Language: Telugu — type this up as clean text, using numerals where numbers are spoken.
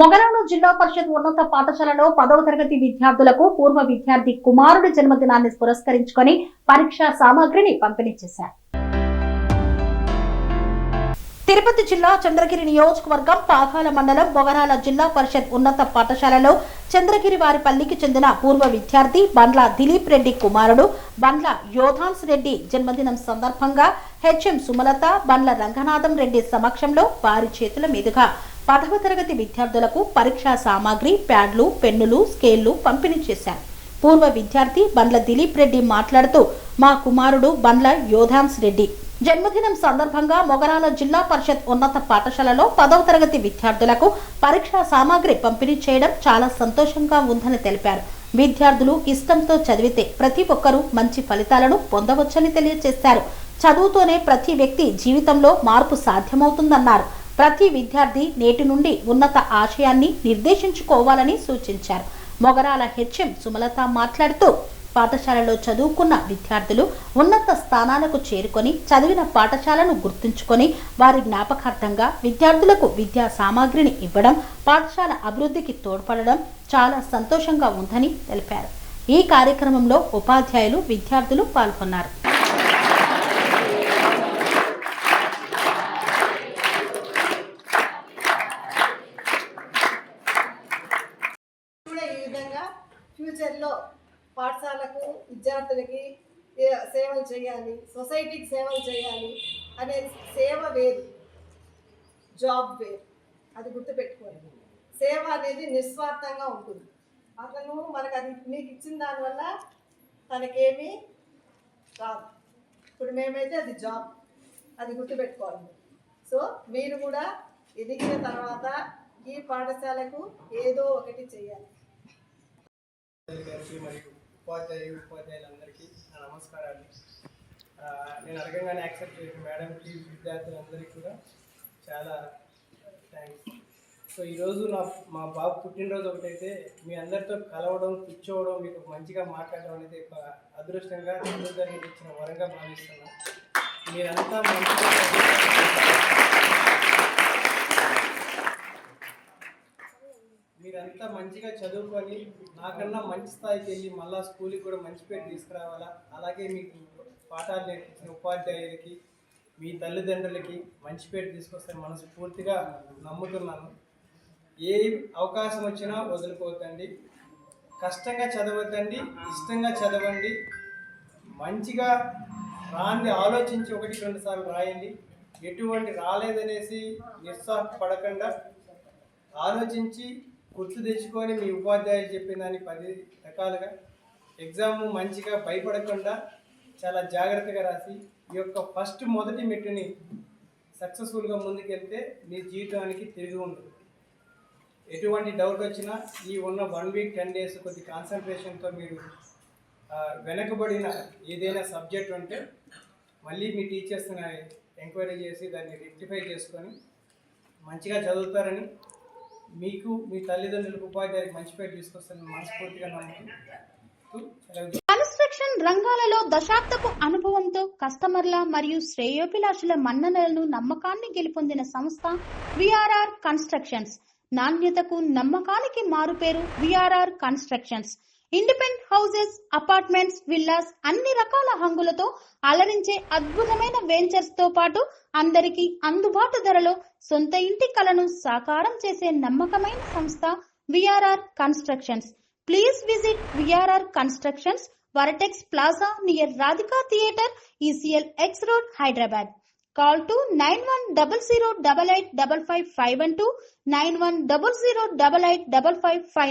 మొగరాల జిల్లా పరిషత్ ఉన్నత పాఠశాలలో 10వ తరగతి విద్యార్థులకు పూర్వ విద్యార్థి కుమారుడి జన్మదినాన్ని పురస్కరించుకొని పరీక్షా సామాగ్రిని పంపిణీ చేశారు. తిరుపతి జిల్లా చంద్రగిరి నియోజకవర్గం పాకాల మండలం మొగరాల జిల్లా పరిషత్ ఉన్నత పాఠశాలలో చంద్రగిరి వారిపల్లికి చెందిన పూర్వ విద్యార్థి బండ్ల దిలీప్ రెడ్డి కుమారుడు బండ్ల యోధాన్స్ రెడ్డి జన్మదినం సందర్భంగా హెచ్ఎం సుమలత బండ్ల రంగనాథం రెడ్డి సమక్షంలో వారి చేతుల మీదుగా 10వ తరగతి విద్యార్థులకు పరీక్షా సామాగ్రి ప్యాడ్లు పెన్నులు స్కేళ్లు పంపిణీ చేశారు. పూర్వ విద్యార్థి బండ్ల దిలీప్ రెడ్డి మాట్లాడుతూ మా కుమారుడు బండ్ల యోధాన్స్ రెడ్డి జన్మదినం సందర్భంగా మొగరాల జిల్లా పరిషత్ ఉన్నత పాఠశాలలో 10వ తరగతి విద్యార్థులకు పరీక్షా సామాగ్రి పంపిణీ చేయడం చాలా సంతోషంగా ఉందని తెలిపారు. విద్యార్థులు ఇష్టంతో చదివితే ప్రతి ఒక్కరూ మంచి ఫలితాలను పొందవచ్చని తెలియజేశారు. చదువుతోనే ప్రతి వ్యక్తి జీవితంలో మార్పు సాధ్యమవుతుందన్నారు. ప్రతి విద్యార్థి నేటి నుండి ఉన్నత ఆశయాన్ని నిర్దేశించుకోవాలని సూచించారు. మొగరాల హెచ్ఎం సుమలత మాట్లాడుతూ పాఠశాలలో చదువుకున్న విద్యార్థులు ఉన్నత స్థానాలకు చేరుకొని చదివిన పాఠశాలను గుర్తుంచుకొని వారి జ్ఞాపకార్థంగా విద్యార్థులకు విద్యా సామాగ్రిని ఇవ్వడం పాఠశాల అభివృద్ధికి తోడ్పడడం చాలా సంతోషంగా ఉందని తెలిపారు. ఈ కార్యక్రమంలో ఉపాధ్యాయులు విద్యార్థులు పాల్గొన్నారు. ఫ్యూచర్లో పాఠశాలకు విద్యార్థులకి సేవలు చేయాలి, సొసైటీకి సేవలు చేయాలి అనే సేవ వేరు, జాబ్ వేరు. అది గుర్తుపెట్టుకోవాలి. సేవ అనేది నిస్వార్థంగా ఉంటుంది. అతను మనకు అది మీకు ఇచ్చిన దానివల్ల తనకేమీ రాదు. ఇప్పుడు మేమైతే అది జాబ్, అది గుర్తుపెట్టుకోవాలి. సో మీరు కూడా ఎదిగిన తర్వాత ఈ పాఠశాలకు ఏదో ఒకటి చేయాలి. మరియు ఉపాధ్యాయులందరికీ నా నమస్కారాలు. నేను అడగంగానే యాక్సెప్ట్ చేసిన మేడంకి విద్యార్థులందరికీ కూడా చాలా థ్యాంక్స్. సో ఈరోజు మా బాబు పుట్టినరోజు ఒకటైతే మీ అందరితో కలవడం, కూర్చోవడం, మీకు మంచిగా మాట్లాడడం అనేది ఒక అదృష్టంగా చంద్రగారికి ఇచ్చిన వరంగా భావిస్తున్నాను. మీరంతా మంచిగా చదువుకొని నాకన్నా మంచి స్థాయికి వెళ్ళి మళ్ళీ స్కూల్కి కూడా మంచి పేరు తీసుకురావాలా. అలాగే మీకు పాఠాలు నేర్పించిన ఉపాధ్యాయులకి, మీ తల్లిదండ్రులకి మంచి పేరు తీసుకొస్తాను మనస్ఫూర్తిగా నమ్ముతున్నాను. ఏ అవకాశం వచ్చినా వదులుకోవద్దండి, కష్టంగా చదవద్దండి, ఇష్టంగా చదవండి. మంచిగా రాంది ఆలోచించి 1-2 సార్లు రాయండి. ఎటువంటి రాలేదనేసి నిరుత్సాహపడకుండా ఆలోచించి గుర్తు తెచ్చుకొని మీ ఉపాధ్యాయులు చెప్పిన దాన్ని 10 రకాలుగా ఎగ్జామ్ మంచిగా భయపడకుండా చాలా జాగ్రత్తగా రాసి ఈ యొక్క మొదటి మెట్టుని సక్సెస్ఫుల్గా ముందుకెళ్తే మీ జీవితానికి తిరిగి ఉండదు. ఎటువంటి డౌట్ వచ్చినా ఈ ఉన్న 1 వీక్ 10 డేస్ కొద్ది కాన్సన్ట్రేషన్తో మీరు వెనకబడిన ఏదైనా సబ్జెక్ట్ ఉంటే మళ్ళీ మీ టీచర్స్ని ఎంక్వైరీ చేసి దాన్ని రెక్టిఫై చేసుకొని మంచిగా చదువుతారని, మీకు మీ తల్లిదండ్రులకు ఉపాధ్యాయులకు మంచి పేరు తీసుకొస్తారని మనస్ఫూర్తిగా నమ్ముతూ కన్స్ట్రక్షన్ రంగాలలో దశాబ్దపు అనుభవంతో కస్టమర్ల మరియు శ్రేయోభిలాషుల మన్ననలను నమ్మకాన్ని గెలుపొందిన సంస్థ విఆర్ఆర్ కన్స్ట్రక్షన్స్. నాణ్యతకు నమ్మకానికి మారుపేరు VRR constructions. Independent houses, apartments, villas అన్ని రకాల హంగులతో అలరించే అద్భుతమైన వెంచర్స్ తో పాటు అందరికీ అందుబాటు ధరలో సొంత ఇంటి కలను సాకారం చేసే నమ్మకమైన సంస్థ VRR constructions. Please visit VRR constructions, వరటెక్స్ plaza near Radhika theatre, ECL X Road, Hyderabad. Call to 910088555512, 9100885555.